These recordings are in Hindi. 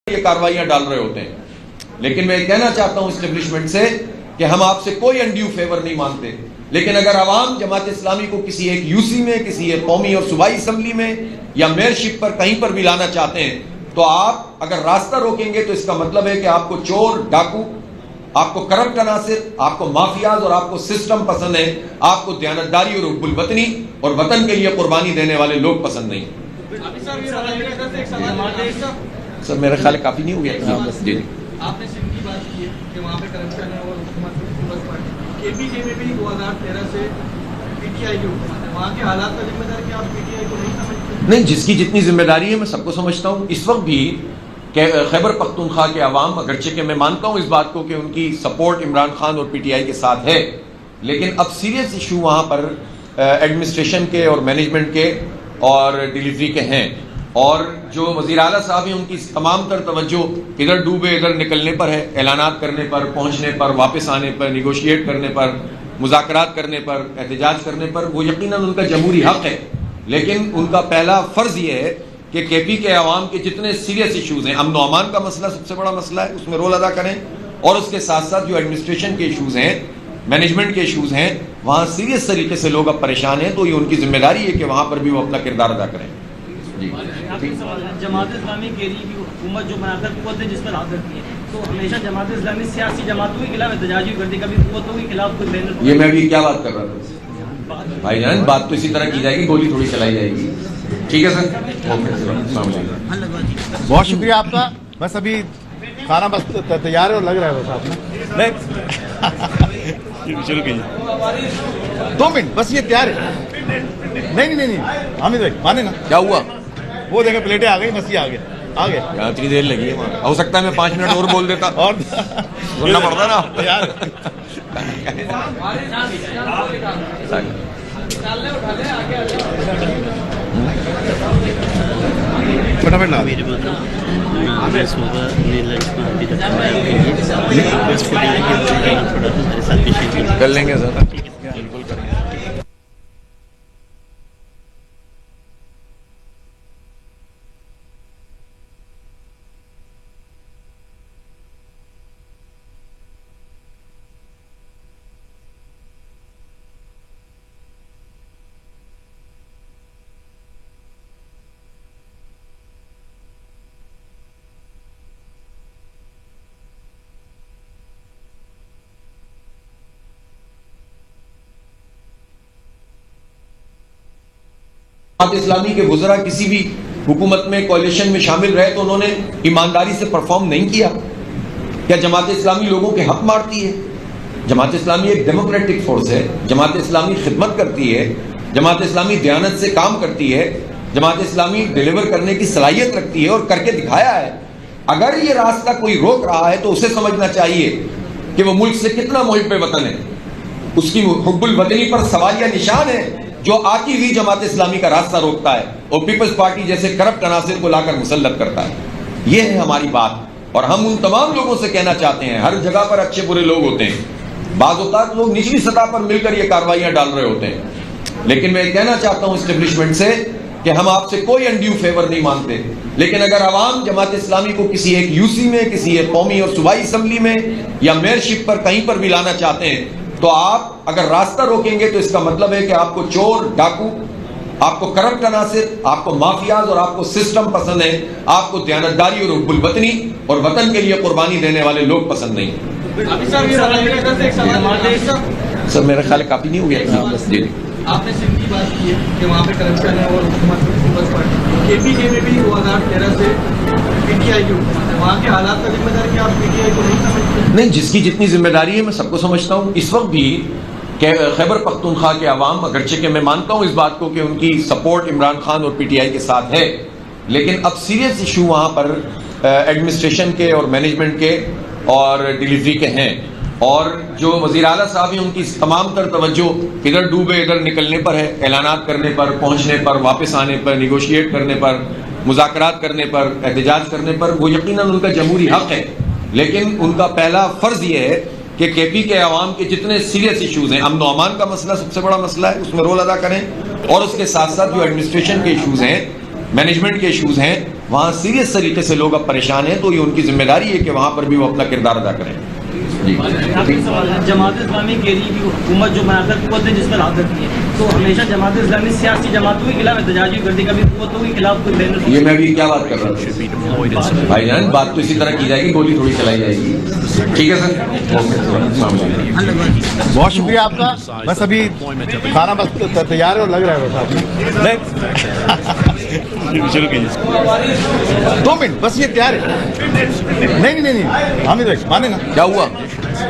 ये कार्रवाइयां डाल रहे होते हैं। लेकिन मैं कहना चाहता हूं इस्टेब्लिशमेंट से कि हम आपसे कोई अनड्यू फेवर नहीं मांगते, लेकिन अगर आवाम जमात इस्लामी को किसी एक यूसी में, किसी एक कौमी और सूबाई असम्बली में या मेयरशिप पर कहीं पर भी लाना चाहते हैं तो आप अगर रास्ता रोकेंगे तो इसका मतलब है कि आपको चोर, डाकू, आपको करप्ट अनासिर, आपको माफियाज और आपको सिस्टम पसंद है, आपको दयानतदारी और हुब्बुल वतनी और वतन के लिए कुर्बानी देने वाले लोग पसंद नहीं। सर मेरा ख्याल काफी नहीं हो गया। जी आपने सिंध की बात की है कि वहाँ पे करप्शन है और हुकूमत पीपल्स पार्टी केपीके में भी 2013 से पीटीआई की हुकूमत है, वहाँ के हालात का जिम्मेदार क्या आप पीटीआई को नहीं समझते? नहीं, जिसकी जितनी जिम्मेदारी है मैं सबको समझता हूँ। इस वक्त भी खैबर पख्तूनख्वा के अवाम, अगरचे के मैं मानता हूँ इस बात को कि उनकी सपोर्ट इमरान खान और पीटीआई के साथ है, लेकिन अब सीरियस इशू वहाँ पर एडमिनिस्ट्रेशन के और मैनेजमेंट के और डिलीवरी के हैं। और जो वज़ीर आला साहब हैं उनकी तमाम तर तवज्जो इधर डूबे इधर निकलने पर है, ऐलानात करने पर, पहुंचने पर, वापस आने पर, निगोशिएट करने पर, मुज़ाकरात करने पर, एहतजाज करने पर। वो यकीनन उनका जमहूरी हक है, लेकिन उनका पहला फ़र्ज़ ये है कि केपी के अवाम के जितने सीरियस इशूज़ हैं, अमन व अमान का मसला सबसे बड़ा मसला है, उसमें रोल अदा करें, और उसके साथ साथ जो एडमिनिस्ट्रेशन के इशूज़ हैं, मैनेजमेंट के इशूज़ हैं, वहाँ सीरियस तरीके से लोग अब परेशान हैं, तो ये उनकी जिम्मेदारी है कि वहाँ पर भी वो अपना किरदार अदा करें। जी जमात इस्लामी के लिए भी हुकूमत जो बनाकर कुव्वत जिस पर हाथ रखती है, तो हमेशा जमात इस्लामी सियासी जमातों के खिलाफ एहतजाज भी करती है, कभी कुव्वतों के खिलाफ कोई बैनर। ये मैं अभी क्या बात कर रहा था भाईजान, बात तो इसी तरह की जाएगी, गोली थोड़ी चलाई जाएगी। ठीक है सर, ओके, बहुत शुक्रिया आपका। बस अभी खाना बस तैयार है और लग रहा है बस आपने नहीं शुरू कीजिए 2 मिनट बस, ये तैयार है। नहीं हामिद भाई माने ना, क्या हुआ? वो देखे प्लेटें आ गई, मसीह आ गए यहाँ इतनी देर लगी है, हो सकता है मैं 5 मिनट और बोल देता और सुनना पड़ता ना यार। फटाफट ला कर लेंगे सर, बिल्कुल करेंगे। जमात इस्लामी के वुज़रा किसी भी हुकूमत में, कोalition में शामिल रहे तो उन्होंने ईमानदारी से परफॉर्म नहीं किया? क्या जमात इस्लामी लोगों के हक मारती है? जमात इस्लामी एक डेमोक्रेटिक फोर्स है, जमात इस्लामी खिदमत करती है, जमात इस्लामी दयानत से काम करती है, जमात इस्लामी डिलीवर करने की सलाहियत रखती है और करके दिखाया है। अगर ये रास्ता कोई रोक रहा है तो उसे समझना चाहिए कि वो मुल्क से कितना मुहिब वतन है, उसकी हुब्बुल वतनी पर सवालिया निशान है जो आती हुई जमात इस्लामी का रास्ता रोकता है और पीपल्स पार्टी जैसे करप्ट अनासिर को लाकर मुसल्लत करता है। यह है हमारी बात। और हम उन तमाम लोगों से कहना चाहते हैं, हर जगह पर अच्छे बुरे लोग होते हैं, बाज़ औक़ात लोग निचली सतह पर मिलकर ये कार्रवाइयां डाल रहे होते हैं, लेकिन मैं कहना चाहता हूं इस्टेब्लिशमेंट से कि हम आपसे कोई अनड्यू फेवर नहीं मांगते, लेकिन अगर आवाम जमात इस्लामी को किसी एक यूसी में, किसी एक कौमी और सूबाई असम्बली में या मेयरशिप पर कहीं पर भी लाना चाहते हैं तो आप अगर रास्ता रोकेंगे तो इसका मतलब है कि आपको चोर, डाकू, आपको करप्ट अनासिर, आपको माफियाज और आपको सिस्टम पसंद है, आपको दयानतदारी और हुब्बुल वतनी और वतन के लिए कुर्बानी देने वाले लोग पसंद नहीं। सर मेरा ख्याल काफी नहीं हो गया। जी आपने सिंध की बात की है कि वहाँ पे करप्शन है और हुकूमत पीपल्स पार्टी केपीके में भी 2013 से पीटीआई की हुकूमत है, वहाँ के हालात का जिम्मेदार क्या आप पीटीआई को नहीं समझते? नहीं, जिसकी जितनी जिम्मेदारी है मैं सबको समझता हूँ। इस वक्त भी खैबर पख्तूनख्वा के अवाम, अगरचे के मैं मानता हूँ इस बात को कि उनकी सपोर्ट इमरान खान और पीटीआई के साथ है, लेकिन अब सीरियस इशू वहाँ पर एडमिनिस्ट्रेशन के और मैनेजमेंट के और डिलीवरी के हैं। और जो वज़ीर आला साहब हैं उनकी तमाम तर तवज्जो इधर डूबे इधर निकलने पर है, ऐलानात करने पर, पहुंचने पर, वापस आने पर, निगोशिएट करने पर, मुज़ाकरात करने पर, एहतजाज करने पर। वो यकीनन उनका जमहूरी हक है, लेकिन उनका पहला फ़र्ज़ ये है कि केपी के अवाम के जितने सीरियस इशूज़ हैं, अमन व अमान का मसला सबसे बड़ा मसला है, उसमें रोल अदा करें, और उसके साथ साथ जो एडमिनिस्ट्रेशन के इशूज़ हैं, मैनेजमेंट के इशूज़ हैं, वहाँ सीरियस तरीके से लोग अब परेशान हैं, तो ये उनकी जिम्मेदारी है कि वहाँ पर भी वो अपना किरदार अदा करें। आखिरी सवाल है, जमात इस्लामी केरी की हुकूमत जो बनाकर कुव्वतें जिस पर हाथ रखती है, तो हमेशा जमात इस्लामी सियासी जमातों के खिलाफ एहतजाजी करती है, कभी कुव्वतों के खिलाफ कोई बैनर। ये मैं अभी क्या बात कर रहा था भाईजान, बात तो इसी तरह की जाएगी, गोली थोड़ी चलाई जाएगी। ठीक है सर, बहुत शुक्रिया आपका। बस अभी खाना बस तैयार है और लग रहा है बस आप नहीं शुरू कीजिए। 2 मिनट बस ये तैयार है। नहीं हामिद भाई माने ना, क्या हुआ?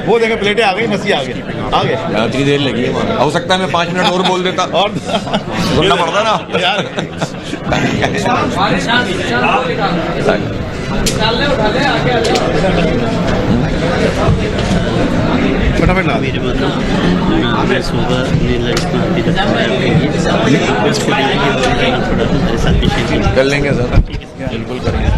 वो देखे प्लेटें आ गई, मसी आ गया आ गए। यहाँ इतनी देर लगी है, हो सकता है मैं 5 मिनट और बोल देता और सुनना पड़ता ना यार फटाफट ला दीजिए। कर लेंगे सर, बिल्कुल करेंगे।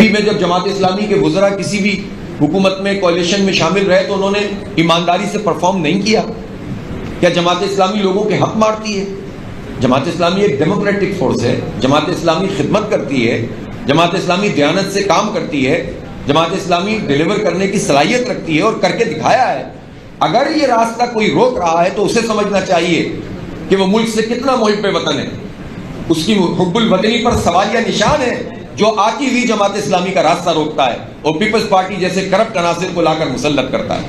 में जब जमात इस्लामी के वुज़रा किसी भी हुकूमत में कोalition में शामिल रहे तो उन्होंने ईमानदारी से परफॉर्म नहीं किया। क्या जमात इस्लामी लोगों के हक मारती है? जमात इस्लामी एक डेमोक्रेटिक फोर्स है, जमात इस्लामी खिदमत करती है, जमात इस्लामी दयानत से काम करती है, जमात इस्लामी डिलीवर करने की सलाहियत रखती है और करके दिखाया है। अगर ये रास्ता कोई रोक रहा है तो उसे समझना चाहिए कि वो मुल्क से कितना मुहिब्बे वतन है, उसकी हुब्बुल वतनी पर सवालिया निशान है जो आती हुई जमात इस्लामी का रास्ता रोकता है और पीपल्स पार्टी जैसे करप्ट अनासिर को लाकर मुसल्लत करता है।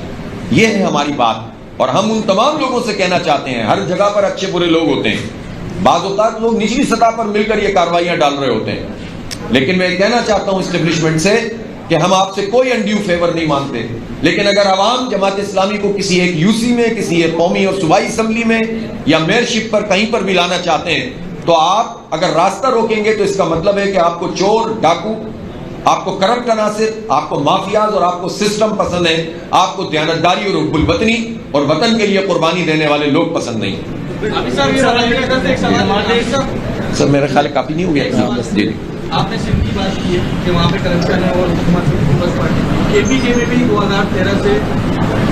यह है हमारी बात और हम उन तमाम लोगों से कहना चाहते हैं, हर जगह पर अच्छे बुरे लोग होते हैं, बाज़ औक़ात लोग निचली सतह पर मिलकर ये कार्रवाइयाँ डाल रहे होते हैं, लेकिन मैं कहना चाहता हूँ इस्टेब्लिशमेंट से कि हम आपसे कोई अनड्यू फेवर नहीं मांगते, लेकिन अगर आवाम जमात इस्लामी को किसी एक यूसी में, किसी एक कौमी और सूबाई असम्बली में या मेयरशिप पर कहीं पर भी लाना चाहते हैं तो आप अगर रास्ता रोकेंगे तो इसका मतलब है कि आपको चोर, डाकू, आपको करप्ट अनासिर, आपको माफियाज और आपको सिस्टम पसंद है, आपको दयानतदारी और हुब्बुल वतनी और वतन के लिए कुर्बानी देने वाले लोग पसंद नहीं। सर मेरा ख्याल काफी नहीं हो गया। जी आपने सिंध की बात की है कि वहाँ पे करप्शन है और हुकूमत पीपल्स पार्टी केपीके में भी 2013 से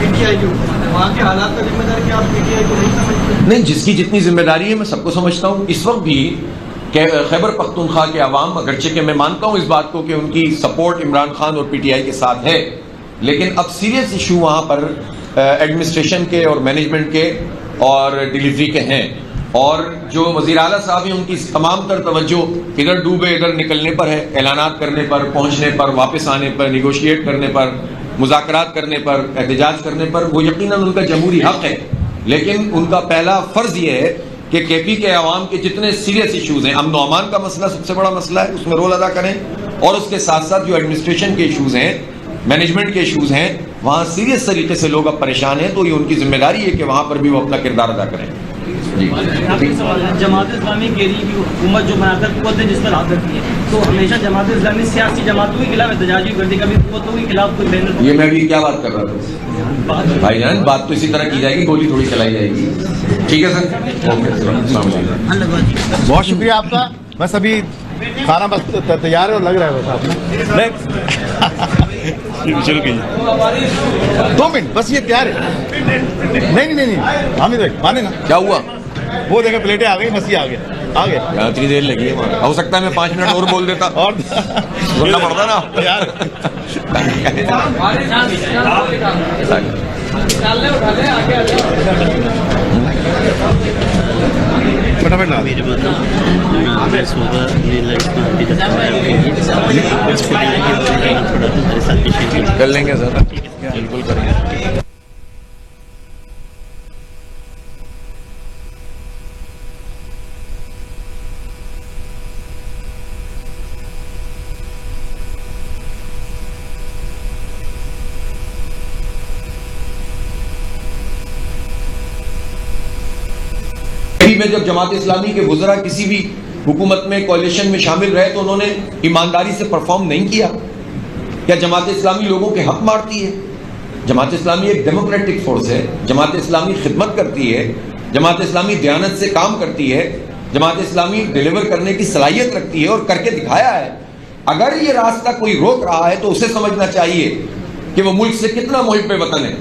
पीटीआई की हुकूमत है, वहाँ के हालात का जिम्मेदार क्या आप पीटीआई को नहीं समझते? नहीं, जिसकी जितनी जिम्मेदारी है मैं सबको समझता हूँ। इस वक्त भी खैबर पख्तूनख्वा के अवाम, अगरचे के मैं मानता हूँ इस बात को कि उनकी सपोर्ट इमरान खान और पीटीआई के साथ है, लेकिन अब सीरियस इशू वहाँ पर एडमिनिस्ट्रेशन के और मैनेजमेंट के और डिलीवरी के हैं और जो वज़ीर आला साहब हैं उनकी तमाम तर तवज्जो इधर डूबे इधर निकलने पर है, ऐलानात करने पर, पहुँचने पर, वापस आने पर, निगोशिएट करने पर, मुज़ाकरात करने पर, एहतजाज करने पर। वो यकीनन उनका जमहूरी हक़ है, लेकिन उनका पहला फ़र्ज़ ये है कि केपी के अवाम के जितने सीरियस इशूज़ हैं, अमन अमान का मसला सबसे बड़ा मसला है, उसमें रोल अदा करें और उसके साथ साथ जो एडमिनिस्ट्रेशन के इशूज़ हैं, मैनेजमेंट के इशूज़ हैं, वहाँ सीरियस तरीके से लोग अब परेशान हैं, तो ये उनकी जिम्मेदारी है कि वहाँ पर भी वो अपना किरदार अदा करें। आखिरी सवाल है, जमात इस्लामी केरी की हुकूमत जो बनाकर कुव्वतें जिस पर हाथ रखती है, तो हमेशा जमात इस्लामी सियासी जमातों के खिलाफ एहतजाजी करती है, कभी कुव्वतों के खिलाफ कोई बैनर। ये मैं अभी क्या बात कर रहा था भाईजान, बात तो इसी तरह की जाएगी, गोली थोड़ी चलाई जाएगी। ठीक है सर, बहुत शुक्रिया आपका। बस अभी खाना बस तैयार है और लग रहा है बस आप नहीं शुरू कीजिए। 2 मिनट बस ये तैयार है। नहीं हामिद भाई माने ना, क्या हुआ? वो देखे प्लेटें आ गई, मसी आ गए आ गए। यहाँ इतनी देर लगी है, हो सकता है मैं 5 मिनट और बोल देता और सुनना पड़ता ना यार फटाफट ला दीजिए। कर लेंगे सर, बिल्कुल करेंगे। में जब जमात इस्लामी के वुज़रा किसी भी हुकूमत में कोalition में शामिल रहे तो उन्होंने ईमानदारी से परफॉर्म नहीं किया। क्या जमात इस्लामी लोगों के हक मारती है? जमात इस्लामी एक डेमोक्रेटिक फोर्स है, जमात इस्लामी खिदमत करती है, जमात इस्लामी दयानत से काम करती है, जमात इस्लामी डिलीवर करने की सलाहियत रखती है और करके दिखाया है। अगर ये रास्ता कोई रोक रहा है तो उसे समझना चाहिए कि वो मुल्क से कितना मुहिब वतन है,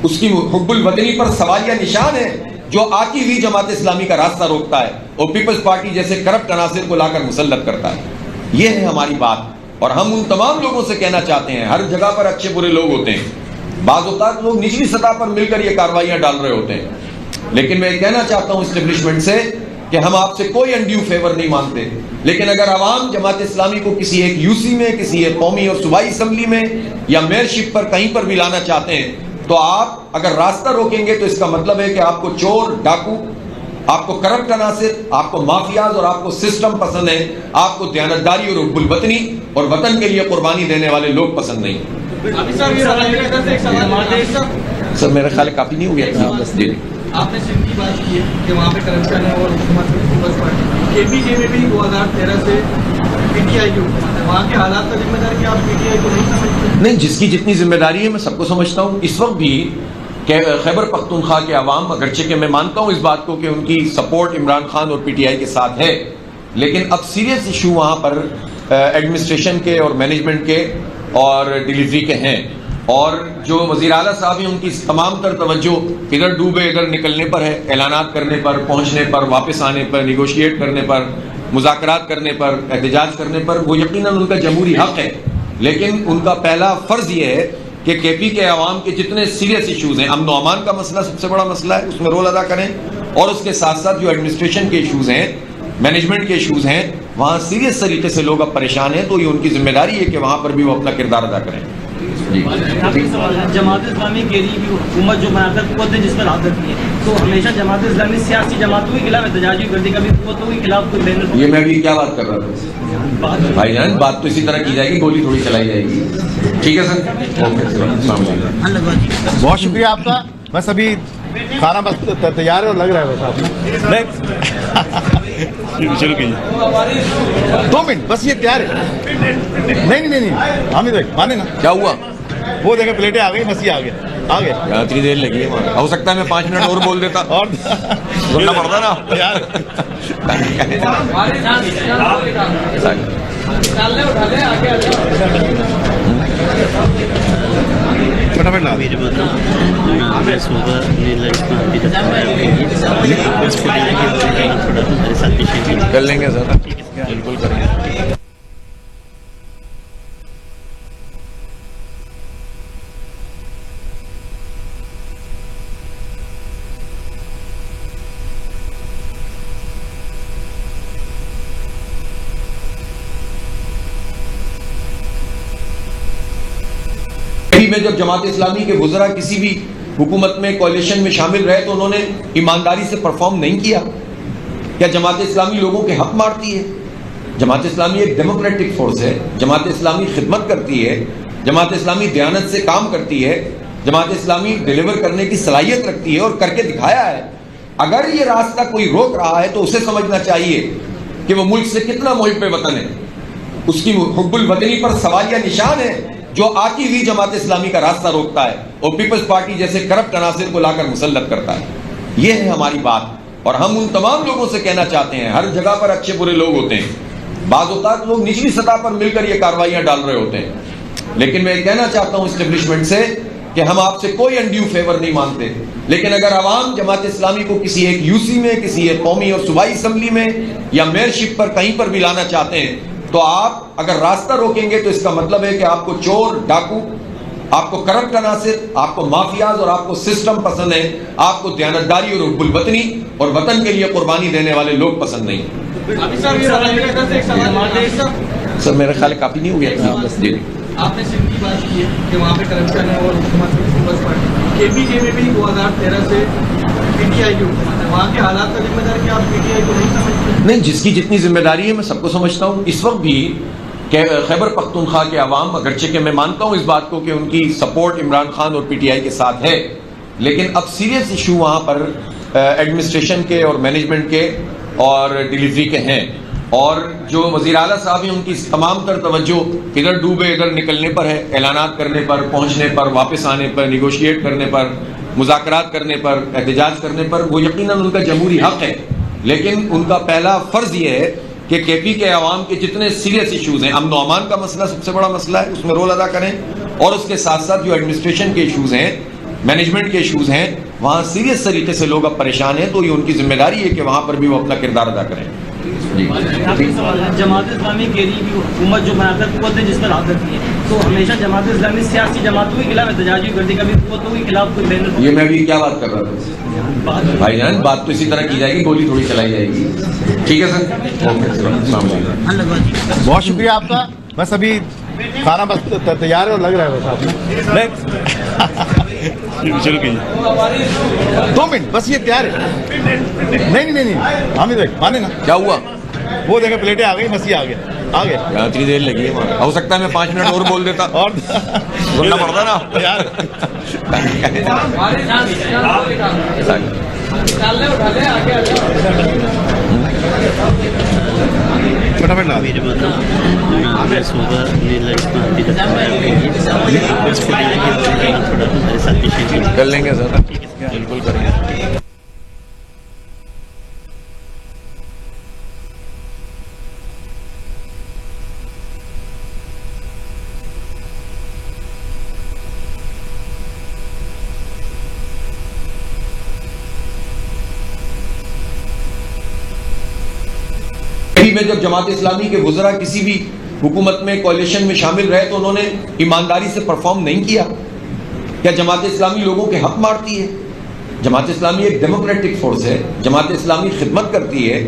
उसकी हुब्बुल वतनी पर सवालिया निशान है जो आती हुई जमात इस्लामी का रास्ता रोकता है और पीपल्स पार्टी जैसे करप्ट अनासिर को लाकर मुसल्लत करता है। ये है हमारी बात। और हम उन तमाम लोगों से कहना चाहते हैं, हर जगह पर अच्छे बुरे लोग होते हैं, बाज़ औक़ात लोग निचली सतह पर मिलकर ये कार्रवाइयाँ डाल रहे होते हैं, लेकिन मैं कहना चाहता हूँ इस्टेब्लिशमेंट से कि हम आपसे कोई अनड्यू फेवर नहीं मांगते, लेकिन अगर आवाम जमात इस्लामी को किसी एक यूसी में, किसी एक कौमी और सूबाई असम्बली में या मेयरशिप पर कहीं पर भी लाना चाहते हैं तो आप अगर रास्ता रोकेंगे तो इसका मतलब है कि आपको चोर, डाकू, आपको करप्ट अनासिर, आपको माफियाज और आपको सिस्टम पसंद है, आपको दयानतदारी और हुब्बुल वतनी और वतन के लिए कुर्बानी देने वाले लोग पसंद नहीं। सर मेरा ख्याल काफी नहीं हो गया जी। आपने सिंध की बात की है कि वहाँ पे करप्शन है और हुकूमत पीपल्स पार्टी, केपीके में भी 2013 से पीटीआई की हुकूमत है, वहाँ के हालात का जिम्मेदार कि आप पीटीआई को नहीं समझते? नहीं, जिसकी जितनी जिम्मेदारी है मैं सबको समझता हूँ। इस वक्त भी खैबर पख्तूनख्वा के अवाम, अगरचे के मैं मानता हूँ इस बात को कि उनकी सपोर्ट इमरान खान और पीटीआई के साथ है, लेकिन अब सीरियस इशू वहाँ पर एडमिनिस्ट्रेशन के और मैनेजमेंट के और डिलीवरी के हैं। और जो वज़ीर आला साहब हैं उनकी तमाम तर तवज्जो इधर डूबे इधर निकलने पर है, ऐलानात करने पर, पहुँचने पर, वापस आने पर, निगोशिएट करने पर, मुज़ाकरात करने पर, एहतजाज करने पर। वो यकीनन उनका जमहूरी हक़ है, लेकिन उनका पहला फ़र्ज़ ये है कि केपी के अवाम के जितने सीरियस इशूज़ हैं, अमन व अमान का मसला सबसे बड़ा मसला है, उसमें रोल अदा करें, और उसके साथ साथ जो एडमिनिस्ट्रेशन के इशूज़ हैं, मैनेजमेंट के इशूज़ हैं, वहाँ सीरियस तरीके से लोग अब परेशान हैं, तो ये उनकी जिम्मेदारी है कि वहाँ पर भी वो अपना किरदार अदा करें। जमात इस्लामी के लिए भी हुकूमत जो बनाकर कुव्वत जिस पर हाथ रखती है, तो हमेशा जमात इस्लामी सियासी जमातों के खिलाफ एहतजाजी करती, कभी कुव्वतों के खिलाफ कोई बैनर। ये मैं अभी क्या बात कर रहा था भाईजान, बात तो इसी तरह की जाएगी, गोली थोड़ी चलाई जाएगी। ठीक है सर, ओके, बहुत शुक्रिया आपका। बस अभी खाना बस तैयार है और लग रहा है बस आपने नहीं शुरू कीजिए। 2 मिनट बस, ये तैयार है। नहीं हामिद भाई माने ना, क्या हुआ? वो देखे प्लेटें आ गई, बस ये आ गया। इतनी देर लगी है, हो सकता है मैं 5 मिनट और बोल देता और सुनना पड़ता ना यार। फटाफट ला कर लेंगे सर, बिल्कुल करेंगे। में जब जमात इस्लामी के वुज़रा किसी भी हुकूमत में, कोalition में शामिल रहे तो उन्होंने ईमानदारी से परफॉर्म नहीं किया? क्या जमात इस्लामी लोगों के हक मारती है? जमात इस्लामी एक डेमोक्रेटिक फोर्स है, जमात इस्लामी खिदमत करती है, जमात इस्लामी दयानत से काम करती है, जमात इस्लामी डिलीवर करने की सलाहियत रखती है और करके दिखाया है। अगर ये रास्ता कोई रोक रहा है तो उसे समझना चाहिए कि वो मुल्क से कितना मुहिब वतन है, उसकी हुब्बुल वतनी पर सवालिया निशान है जो आती हुई जमात इस्लामी का रास्ता रोकता है और पीपल्स पार्टी जैसे करप्ट अनासिर को लाकर मुसल्लत करता है। यह है हमारी बात। और हम उन तमाम लोगों से कहना चाहते हैं, हर जगह पर अच्छे बुरे लोग होते हैं, बाज़ औक़ात लोग निचली सतह पर मिलकर ये कार्रवाइयाँ डाल रहे होते हैं, लेकिन मैं कहना चाहता हूँ इस्टेब्लिशमेंट से कि हम आपसे कोई अनड्यू फेवर नहीं मांगते, लेकिन अगर आवाम जमात इस्लामी को किसी एक यूसी में, किसी एक कौमी और सूबाई असम्बली में या मेयरशिप पर कहीं पर भी लाना चाहते हैं तो आप अगर रास्ता रोकेंगे तो इसका मतलब है कि आपको चोर, डाकू, आपको करप्ट अनासिर, आपको माफियाज और आपको सिस्टम पसंद है, आपको दयानतदारी और हुब्बुल वतनी और वतन के लिए कुर्बानी देने वाले लोग पसंद नहीं। सर मेरा ख्याल काफी नहीं हो गया जी। आपने सिंध की बात की है कि वहाँ पे करप्शन है और हुकूमत पीपल्स पार्टी, केपीके में भी 2013 से पीटीआई की हुकूमत है, वहाँ के हालात का जिम्मेदार कि आप पीटीआई को नहीं समझते? नहीं, जिसकी जितनी जिम्मेदारी है मैं सबको समझता हूँ। इस वक्त भी खैबर पख्तूनख्वा के अवाम, अगरचे के मैं मानता हूँ इस बात को कि उनकी सपोर्ट इमरान खान और पीटीआई के साथ है, लेकिन अब सीरियस इशू वहाँ पर एडमिनिस्ट्रेशन के और मैनेजमेंट के और डिलीवरी के हैं। और जो वज़ीर आला साहब हैं उनकी तमाम तर तवज्जो इधर डूबे इधर निकलने पर है, ऐलानात करने पर, पहुँचने पर, वापस आने पर, निगोशिएट करने पर, मुज़ाकरात करने पर, एहतजाज करने पर, वो यकीनन उनका जमहूरी हक है, लेकिन उनका पहला फर्ज ये है कि केपी के अवाम के जितने सीरियस इशूज़ हैं, अमन अमान का मसला सबसे बड़ा मसला है, उसमें रोल अदा करें, और उसके साथ साथ जो एडमिनिस्ट्रेशन के इशूज़ हैं, मैनेजमेंट के इशूज़ हैं, वहाँ सीरियस तरीके से लोग अब परेशान हैं, तो ये उनकी जिम्मेदारी है कि वहाँ पर भी वो अपना किरदार अदा करें। जी। जमात इस्लामी गेरी भी हुकूमत जो बनाकर कुव्वतें जिस पर हाथ रखती है, तो हमेशा जमात इस्लामी सियासी जमातों के खिलाफ एहतजाजी करती है, कभी कुव्वतों के खिलाफ कोई बैनर। ये मैं अभी क्या बात कर रहा था भाईजान, बात तो इसी तरह की जाएगी, गोली थोड़ी चलाई जाएगी। ठीक है सर, ओके, बहुत शुक्रिया आपका। बस अभी खाना बस तैयार है और लग रहा है बस आपने। नहीं शुरू कीजिए, 2 मिनट बस, ये तैयार है। नहीं हामिद भाई माने ना, क्या हुआ? वो देखें प्लेटें आ गई, मसीह आ गए। यहाँ इतनी देर लगी है वहाँ। हो सकता है मैं 5 मिनट और बोल देता और सुनना पड़ता ना यार। फटाफट ला कर लेंगे सर, बिल्कुल करेंगे। में जब जमात इस्लामी के वुज़रा किसी भी हुकूमत में, कोalition में शामिल रहे तो उन्होंने ईमानदारी से परफॉर्म नहीं किया? क्या जमात इस्लामी लोगों के हक मारती है? जमात इस्लामी एक डेमोक्रेटिक फोर्स है, जमात इस्लामी खिदमत करती है,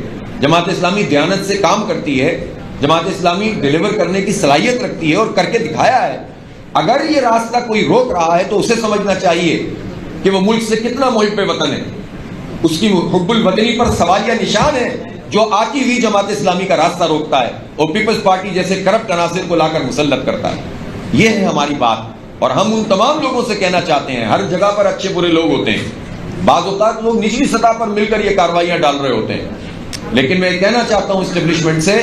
जमात इस्लामी दयानत से काम करती है, जमात इस्लामी डिलीवर करने की सलाहियत रखती है और करके दिखाया है। अगर ये रास्ता कोई रोक रहा है तो उसे समझना चाहिए कि वो मुल्क से कितना मुहिब वतन है, उसकी हुब्बुल वतनी पर सवालिया निशान है जो आती हुई जमात इस्लामी का रास्ता रोकता है और पीपल्स पार्टी जैसे करप्ट अनासिर को लाकर मुसल्लत करता है। यह है हमारी बात, और हम उन तमाम लोगों से कहना चाहते हैं, हर जगह पर अच्छे बुरे लोग होते हैं, बाज़ औक़ात लोग निचली सतह पर मिलकर ये कार्रवाइयां डाल रहे होते हैं, लेकिन मैं कहना चाहता हूं इस्टेब्लिशमेंट से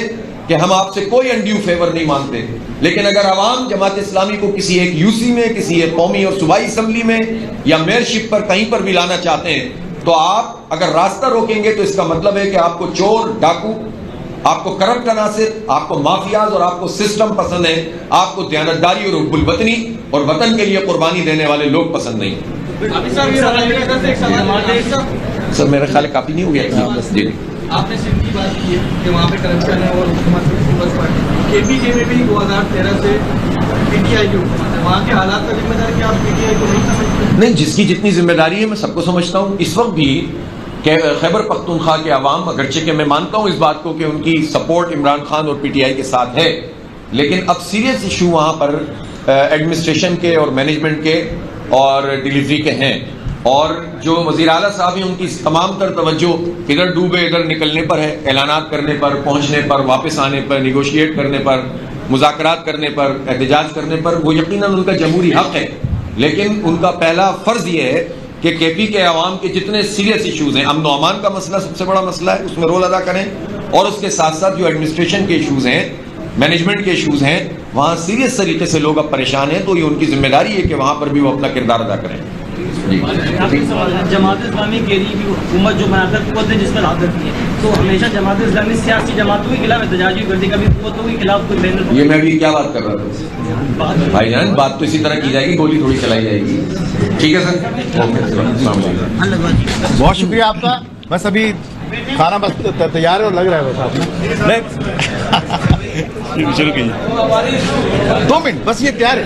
कि हम आपसे कोई अनड्यू फेवर नहीं मांगते, लेकिन अगर आवाम जमात इस्लामी को किसी एक यूसी में, किसी एक कौमी और सूबाई असम्बली में या मेयरशिप पर कहीं पर भी लाना चाहते हैं, तो आप अगर रास्ता रोकेंगे तो इसका मतलब है कि आपको चोर, डाकू, आपको करप्ट अनासिर, आपको माफियाज और आपको सिस्टम पसंद है, आपको दयानतदारी और हुब्बुल वतनी और वतन के लिए कुर्बानी देने वाले लोग पसंद नहीं। सर मेरा ख्याल काफी नहीं हो गया जी। आपने सिंध की बात की है कि वहाँ पे करप्शन है और हुकूमत पीपल्स पार्टी, केपीके में भी 2013 से पीटीआई की हुकूमत है, वहाँ के हालात का जिम्मेदार क्या आप पीटीआई को नहीं समझते? नहीं, जिसकी जितनी जिम्मेदारी है मैं सबको समझता हूँ। इस वक्त भी खैबर पख्तूनख्वा के अवाम, अगरचे कि मैं मानता हूँ इस बात को कि उनकी सपोर्ट इमरान खान और पीटीआई के साथ है, लेकिन अब सीरियस इशू वहाँ पर एडमिनिस्ट्रेशन के और मैनेजमेंट के और डिलीवरी के हैं, और जो वज़ीर आला साहब हैं उनकी तमाम तर तवज्जो इधर डूबे इधर निकलने पर है, ऐलानात करने पर, पहुँचने पर, वापस आने पर, निगोशिएट करने पर, मुज़ाकरात करने पर, एहतजाज करने पर। वो यकीनन उनका जमहूरी हक है, लेकिन उनका पहला फर्ज ये है कि केपी के अवाम के जितने सीरियस इशूज़ हैं, अमन अमान का मसला सबसे बड़ा मसला है, उसमें रोल अदा करें, और उसके साथ साथ जो एडमिनिस्ट्रेशन के इशूज़ हैं, मैनेजमेंट के इशूज़ हैं, वहाँ सीरियस तरीके से लोग अब परेशान हैं, तो ये उनकी जिम्मेदारी है कि वहाँ पर भी वो अपना किरदार अदा करें। जमात इस्लामी गेरी भी हुकूमत जो बनाकर कुव्वतें जिस पर हाथ रखती है, तो हमेशा जमात इस्लामी सियासी जमातों के खिलाफ एहतजाजी करती है, कभी कुव्वतों के खिलाफ कोई बैनर। ये मैं अभी क्या बात कर रहा था भाईजान, बात तो इसी तरह की जाएगी, गोली थोड़ी चलाई जाएगी। ठीक है सर, ओके, बहुत शुक्रिया आपका। बस अभी खाना बस तैयार है और लग रहा है बस आपने। नहीं शुरू कीजिए, 2 मिनट बस, ये तैयार है।